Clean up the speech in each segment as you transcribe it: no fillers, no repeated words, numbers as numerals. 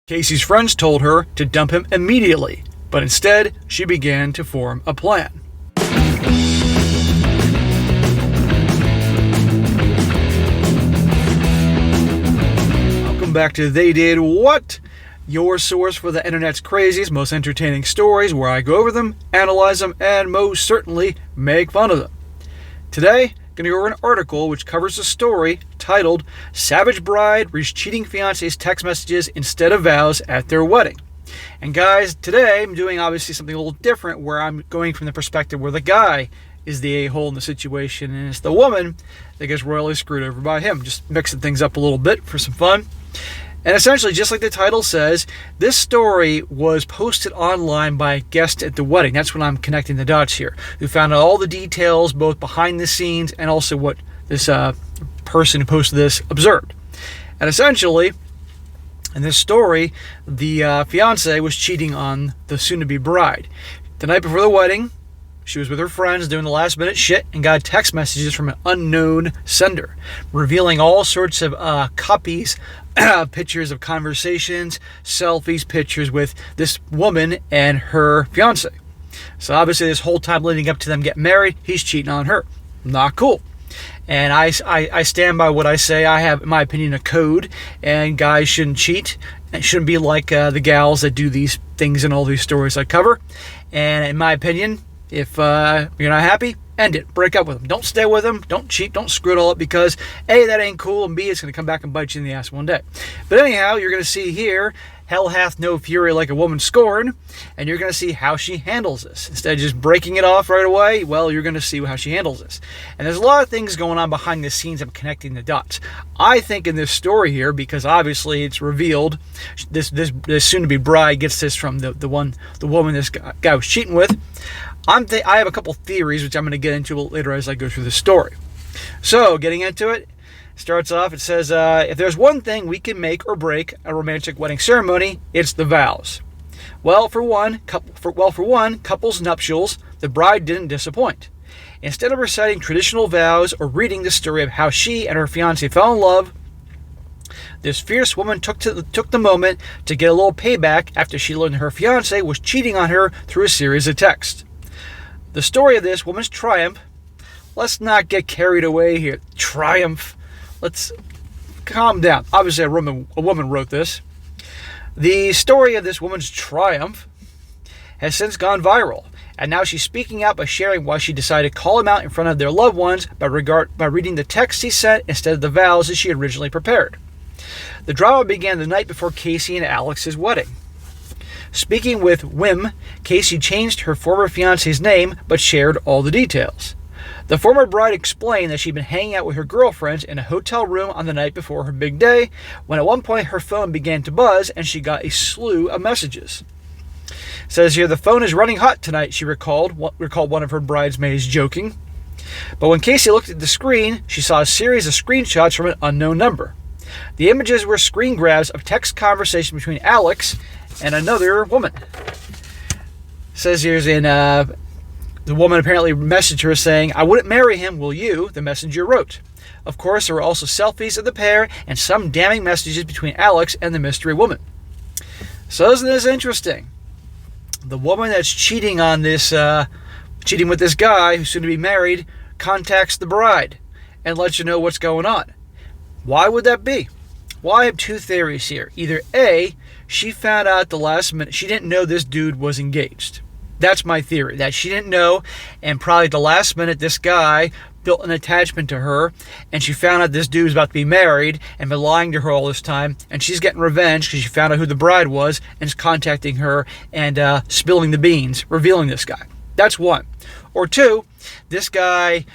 Casey's friends told her to dump him immediately, but instead she began to form a plan. Welcome back to They Did What? Your source for the internet's craziest, most entertaining stories, where I go over them, analyze them, and most certainly make fun of them. Today, I'm going to go over an article which covers a story titled Savage Bride Reads Cheating Fiance's Text Messages Instead of Vows at Their Wedding. And guys, today I'm doing obviously something a little different, where I'm going from the perspective where the guy is the a-hole in the situation and it's the woman that gets royally screwed over by him. Just mixing things up a little bit for some fun. And essentially, just like the title says, this story was posted online by a guest at the wedding. That's when I'm connecting the dots here, who found out all the details, both behind the scenes and also what this person who posted this observed. And essentially, in this story, the fiance was cheating on the soon-to-be bride. The night before the wedding, she was with her friends doing the last-minute shit and got text messages from an unknown sender, revealing all sorts of copies, pictures of conversations, selfies, pictures with this woman and her fiance. So obviously this whole time leading up to them getting married, he's cheating on her. Not cool. And I stand by what I say. I have, in my opinion, a code, and guys shouldn't cheat. It shouldn't be like the gals that do these things in all these stories I cover. And in my opinion, if you're not happy, end it. Break up with them. Don't stay with them. Don't cheat. Don't screw it all up, because A, that ain't cool, and B, it's going to come back and bite you in the ass one day. But anyhow, you're going to see here, hell hath no fury like a woman scorned, and you're going to see how she handles this. Instead of just breaking it off right away, well, you're going to see how she handles this. And there's a lot of things going on behind the scenes. I'm connecting the dots. I think in this story here, because obviously it's revealed, this soon-to-be bride gets this from the woman this guy was cheating with. I have a couple theories, which I'm going to get into later as I go through the story. So, getting into it, starts off, it says, if there's one thing we can make or break a romantic wedding ceremony, it's the vows. Well, for one, couples nuptials, the bride didn't disappoint. Instead of reciting traditional vows or reading the story of how she and her fiancé fell in love, this fierce woman took the moment to get a little payback after she learned her fiancé was cheating on her through a series of texts. The story of this woman's triumph, let's not get carried away here. Triumph. Let's calm down. Obviously, a woman wrote this. The story of this woman's triumph has since gone viral, and now she's speaking out by sharing why she decided to call him out in front of their loved ones by reading the text he sent instead of the vows that she originally prepared. The drama began the night before Casey and Alex's wedding. Speaking with Whim, Casey changed her former fiancé's name but shared all the details. The former bride explained that she'd been hanging out with her girlfriends in a hotel room on the night before her big day, when at one point her phone began to buzz and she got a slew of messages. It says here, the phone is running hot tonight, she recalled one of her bridesmaids joking. But when Casey looked at the screen, she saw a series of screenshots from an unknown number. The images were screen grabs of text conversation between Alex and another woman. It says here's the woman apparently messaged her saying, "I wouldn't marry him, will you?" the messenger wrote. Of course, there were also selfies of the pair and some damning messages between Alex and the mystery woman. So isn't this interesting? The woman that's cheating with this guy who's soon to be married contacts the bride and lets you know what's going on. Why would that be? Well, I have two theories here. Either A, she found out at the last minute, she didn't know this dude was engaged. That's my theory, that she didn't know, and probably at the last minute this guy built an attachment to her, and she found out this dude was about to be married and been lying to her all this time, and she's getting revenge because she found out who the bride was and is contacting her and spilling the beans, revealing this guy. That's one. Or two, this guy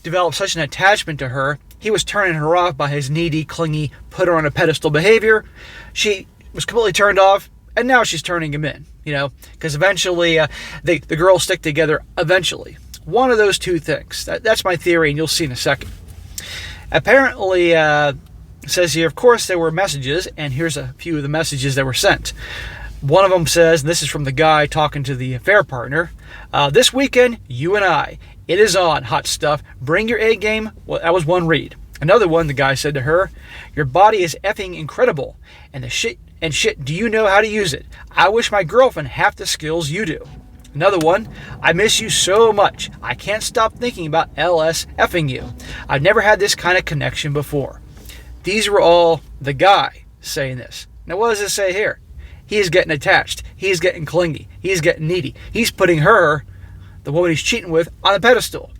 developed such an attachment to her, he was turning her off by his needy, clingy, put her on a pedestal behavior. She was completely turned off, and now she's turning him in, because eventually the girls stick together eventually. One of those two things. That's my theory, and you'll see in a second. Apparently, it says here, of course, there were messages, and here's a few of the messages that were sent. One of them says, and this is from the guy talking to the affair partner, "This weekend, you and I. It is on, hot stuff. Bring your A game." Well, that was one read. Another one, the guy said to her, "Your body is effing incredible, and the shit And shit, do you know how to use it? I wish my girlfriend half the skills you do. Another one, I miss you so much. I can't stop thinking about LS effing you. I've never had this kind of connection before. These were all the guy saying this. Now what does it say here? He's getting attached. He's getting clingy. He's getting needy. He's putting her, the woman he's cheating with, on the pedestal.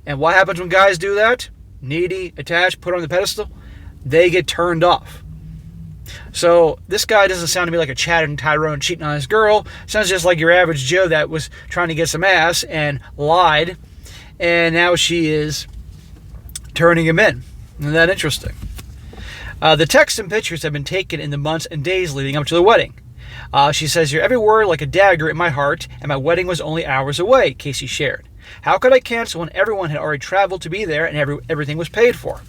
And what happens when guys do that? Needy, attached, put on the pedestal? They get turned off. So this guy doesn't sound to me like a Chad and Tyrone cheating on his girl. Sounds just like your average Joe that was trying to get some ass and lied. And now she is turning him in. Isn't that interesting? The texts and pictures have been taken in the months and days leading up to the wedding. She says, you're every word like a dagger in my heart, and my wedding was only hours away, Casey shared. How could I cancel when everyone had already traveled to be there and everything was paid for?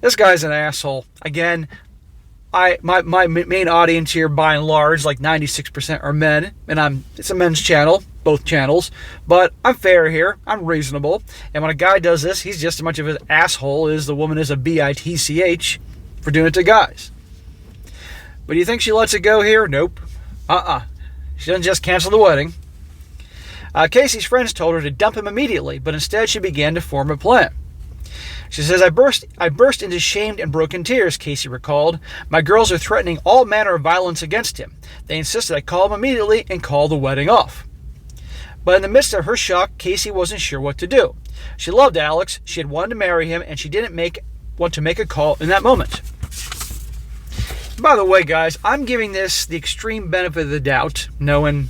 This guy's an asshole. Again, my main audience here, by and large, like 96% are men, and it's a men's channel, both channels, but I'm fair here, I'm reasonable, and when a guy does this, he's just as much of an asshole as the woman is a bitch for doing it to guys. But do you think she lets it go here? Nope. She doesn't just cancel the wedding. Casey's friends told her to dump him immediately, but instead she began to form a plan. She says, I burst into shamed and broken tears, Casey recalled. My girls are threatening all manner of violence against him. They insisted I call him immediately and call the wedding off. But in the midst of her shock, Casey wasn't sure what to do. She loved Alex, she had wanted to marry him, and she didn't want to make a call in that moment. By the way, guys, I'm giving this the extreme benefit of the doubt, knowing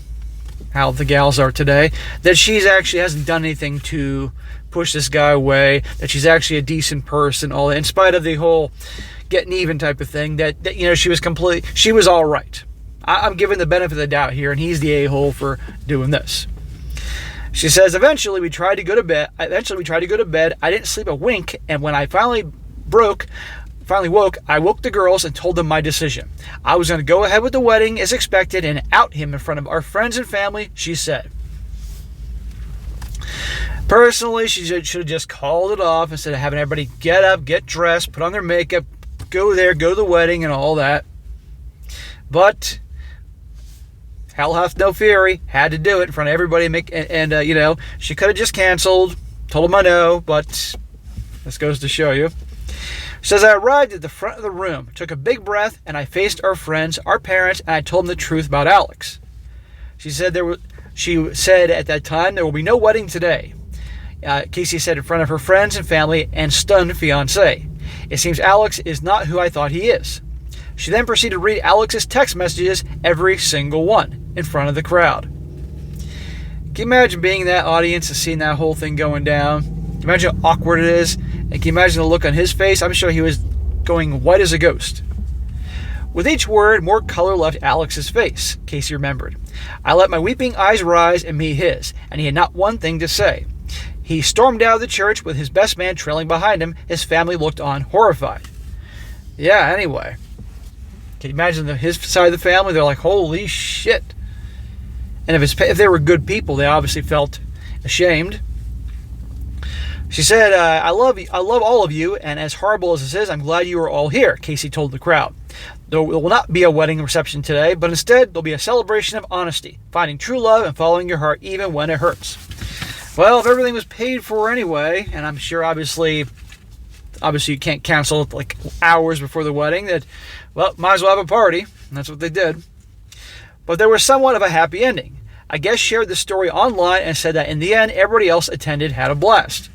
how the gals are today, that she's actually hasn't done anything to push this guy away, that she's actually a decent person, all that, in spite of the whole getting even type of thing, that she was all right. I'm giving the benefit of the doubt here, and he's the a-hole for doing this. She says, eventually we tried to go to bed. I didn't sleep a wink, and when I finally woke, I woke the girls and told them my decision. I was going to go ahead with the wedding as expected and out him in front of our friends and family, she said. Personally, she should have just called it off instead of having everybody get up, get dressed, put on their makeup, go to the wedding and all that. But hell hath no fury, had to do it in front of everybody, and she could have just canceled, told them I know, but this goes to show you. She says, I arrived at the front of the room, took a big breath, and I faced our friends, our parents, and I told them the truth about Alex. She said at that time, there will be no wedding today. Casey said in front of her friends and family and stunned fiancé. It seems Alex is not who I thought he is. She then proceeded to read Alex's text messages, every single one, in front of the crowd. Can you imagine being in that audience and seeing that whole thing going down? Can you imagine how awkward it is? And can you imagine the look on his face? I'm sure he was going white as a ghost. With each word, more color left Alex's face, Casey remembered. I let my weeping eyes rise and meet his, and he had not one thing to say. He stormed out of the church with his best man trailing behind him. His family looked on, horrified. Yeah, anyway. Can you imagine his side of the family? They're like, holy shit. And if they were good people, they obviously felt ashamed. She said, I love all of you, and as horrible as this is, I'm glad you are all here, Casey told the crowd. There will not be a wedding reception today, but instead there'll be a celebration of honesty, finding true love and following your heart even when it hurts. Well, if everything was paid for anyway, and I'm sure obviously you can't cancel like hours before the wedding, might as well have a party. And that's what they did. But there was somewhat of a happy ending. A guest shared the story online and said that in the end, everybody else attended had a blast.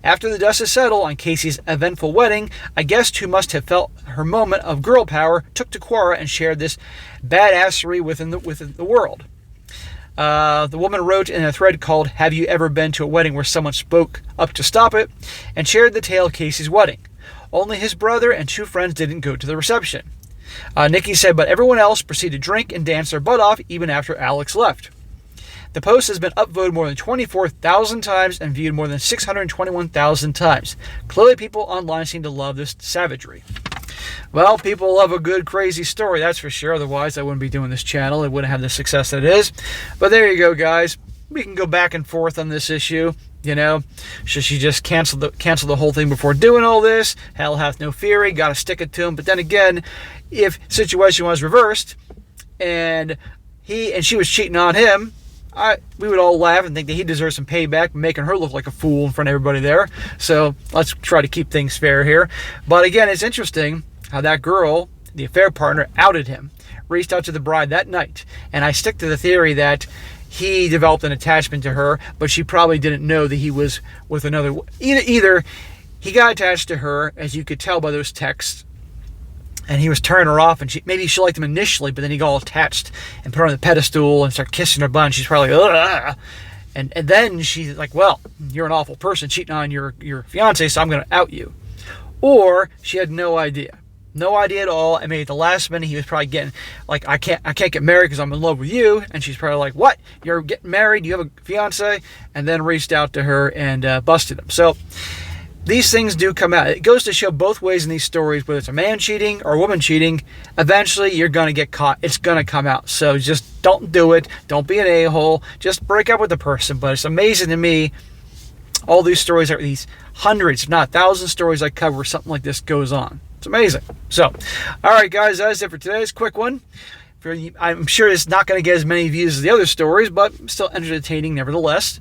After the dust had settled on Casey's eventful wedding, a guest who must have felt her moment of girl power took to Quora and shared this badassery within the world. The woman wrote in a thread called Have You Ever Been to a Wedding Where Someone Spoke Up to Stop It? And shared the tale of Casey's wedding. Only his brother and two friends didn't go to the reception. Nikki said, but everyone else proceeded to drink and dance their butt off even after Alex left. The post has been upvoted more than 24,000 times and viewed more than 621,000 times. Clearly people online seem to love this savagery. Well, people love a good crazy story, that's for sure. Otherwise, I wouldn't be doing this channel. It wouldn't have the success that it is. But there you go, guys. we can go back and forth on this issue. You know, should she just cancel the whole thing before doing all this? Hell hath no fury. Got to stick it to him. But then again, if situation was reversed and she was cheating on him, we would all laugh and think that he deserves some payback, making her look like a fool in front of everybody there. So let's try to keep things fair here. But again, it's interesting how that girl, the affair partner, outed him, reached out to the bride that night. And I stick to the theory that he developed an attachment to her, but she probably didn't know that he was with another. Either he got attached to her, as you could tell by those texts, and he was turning her off, and maybe she liked him initially, but then he got all attached and put her on the pedestal and started kissing her butt, and she's probably like, ugh. And then she's like, well, you're an awful person cheating on your fiance, so I'm going to out you. Or she had no idea. No idea at all, and maybe at the last minute he was probably getting like, I can't get married because I'm in love with you, and she's probably like, what? You're getting married? You have a fiance? And then reached out to her and busted him. So these things do come out. It goes to show both ways in these stories, whether it's a man cheating or a woman cheating, eventually you're going to get caught. It's going to come out. So just don't do it. Don't be an a-hole. Just break up with the person. But it's amazing to me, all these stories are these hundreds, if not thousands stories I cover where something like this goes on. It's amazing. So, all right, guys, that's it for today's quick one. I'm sure it's not going to get as many views as the other stories, but still entertaining nevertheless.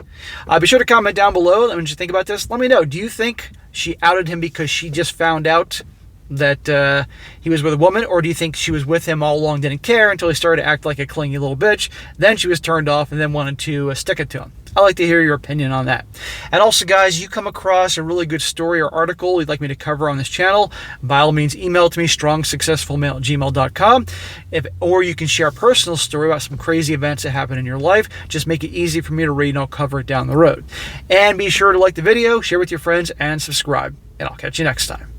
Be sure to comment down below. Let me just think about this. Let me know. Do you think she outed him because she just found out that he was with a woman, or do you think she was with him all along, didn't care until he started to act like a clingy little bitch? Then she was turned off and then wanted to stick it to him. I'd like to hear your opinion on that. And also, guys, you come across a really good story or article you'd like me to cover on this channel, by all means, email it to me, strongsuccessfulmale@gmail.com. Or you can share a personal story about some crazy events that happen in your life. Just make it easy for me to read, and I'll cover it down the road. And be sure to like the video, share with your friends, and subscribe. And I'll catch you next time.